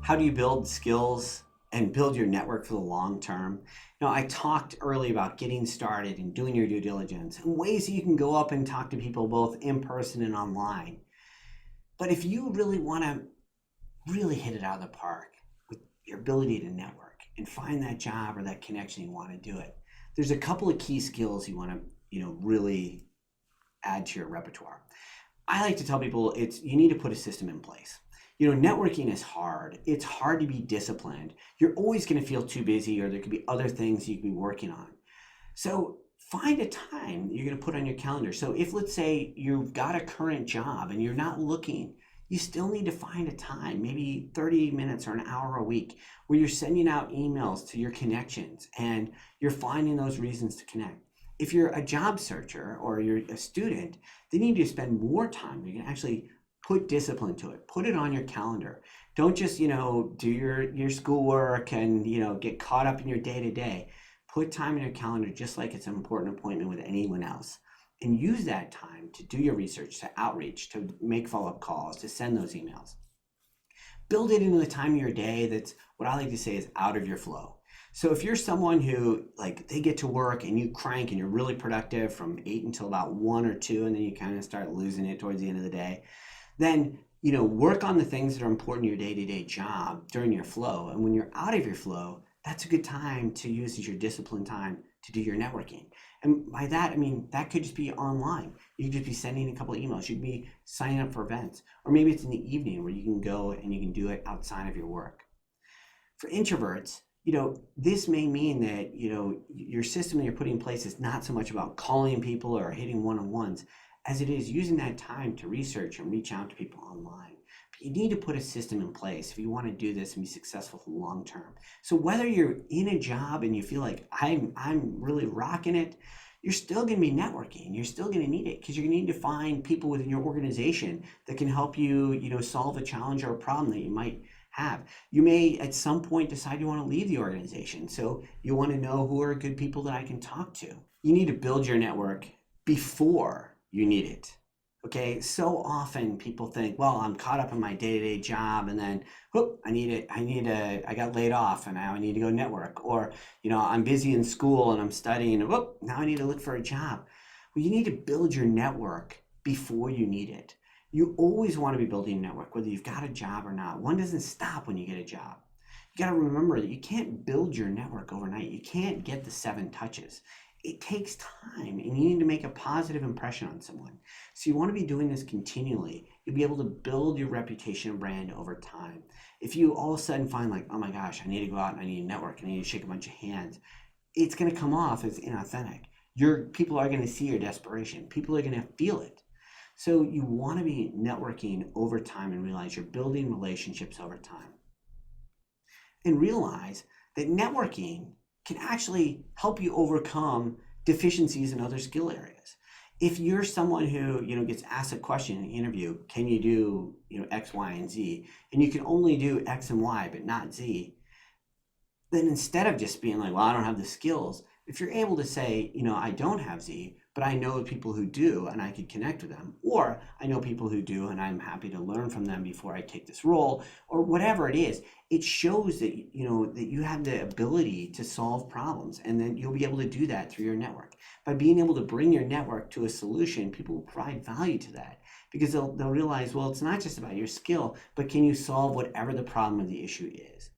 How do you build skills and build your network for the long term? I talked early about getting started and doing your due diligence and ways that you can go up and talk to people both in person and online. But if you really want to really hit it out of the park with your ability to network and find that job or that connection you want to do it, there's a couple of key skills you want to, really add to your repertoire. I like to tell people it's you need to put a system in place. Networking is hard. It's hard to be disciplined. You're always going to feel too busy, or there could be other things you could be working on. So find a time you're going to put on your calendar. So if, let's say, you've got a current job and you're not looking, you still need to find a time, maybe 30 minutes or an hour a week, where you're sending out emails to your connections and you're finding those reasons to connect. If you're a job searcher or you're a student, then you need to spend more time. You can actually put discipline to it. Put it on your calendar. Don't just, do your schoolwork and, get caught up in your day to day. Put time in your calendar just like it's an important appointment with anyone else. And use that time to do your research, to outreach, to make follow-up calls, to send those emails. Build it into the time of your day that's what I like to say is out of your flow. So if you're someone who, like, they get to work and you crank and you're really productive from 8 until about 1 or 2, and then you kind of start losing it towards the end of the day, then work on the things that are important to your day-to-day job during your flow. And when you're out of your flow, that's a good time to use as your discipline time to do your networking. And by that, I mean, that could just be online. You could just be sending a couple of emails. You could be signing up for events. Or maybe it's in the evening where you can go and you can do it outside of your work. For introverts, this may mean that, your system that you're putting in place is not so much about calling people or hitting one-on-ones as it is using that time to research and reach out to people online. But you need to put a system in place if you want to do this and be successful for the long term. So whether you're in a job and you feel like I'm really rocking it, you're still going to be networking. You're still going to need it because you're going to need to find people within your organization that can help you, solve a challenge or a problem that you might have. You may at some point decide you want to leave the organization. So you want to know who are good people that I can talk to. You need to build your network before you need it. Okay, so often people think, well, I'm caught up in my day-to-day job, and then, whoop, I got laid off, and now I need to go network. Or, I'm busy in school and I'm studying, and whoop, now I need to look for a job. Well, you need to build your network before you need it. You always want to be building a network, whether you've got a job or not. One doesn't stop when you get a job. You got to remember that you can't build your network overnight. You can't get the 7 touches. It takes time, and you need to make a positive impression on someone. So you want to be doing this continually. You'll be able to build your reputation and brand over time. If you all of a sudden find like, oh my gosh, I need to go out and I need to network and I need to shake a bunch of hands, it's going to come off as inauthentic. People are going to see your desperation. People are going to feel it. So you want to be networking over time and realize you're building relationships over time. And realize that networking can actually help you overcome deficiencies in other skill areas. If you're someone who, gets asked a question in an interview, can you do, X, Y, and Z, and you can only do X and Y, but not Z, then instead of just being like, well, I don't have the skills, if you're able to say, I don't have Z, but I know people who do and I could connect with them, or I know people who do and I'm happy to learn from them before I take this role, or whatever it is, it shows that that you have the ability to solve problems, and then you'll be able to do that through your network. By being able to bring your network to a solution, people will provide value to that because they'll realize, well, it's not just about your skill, but can you solve whatever the problem or the issue is.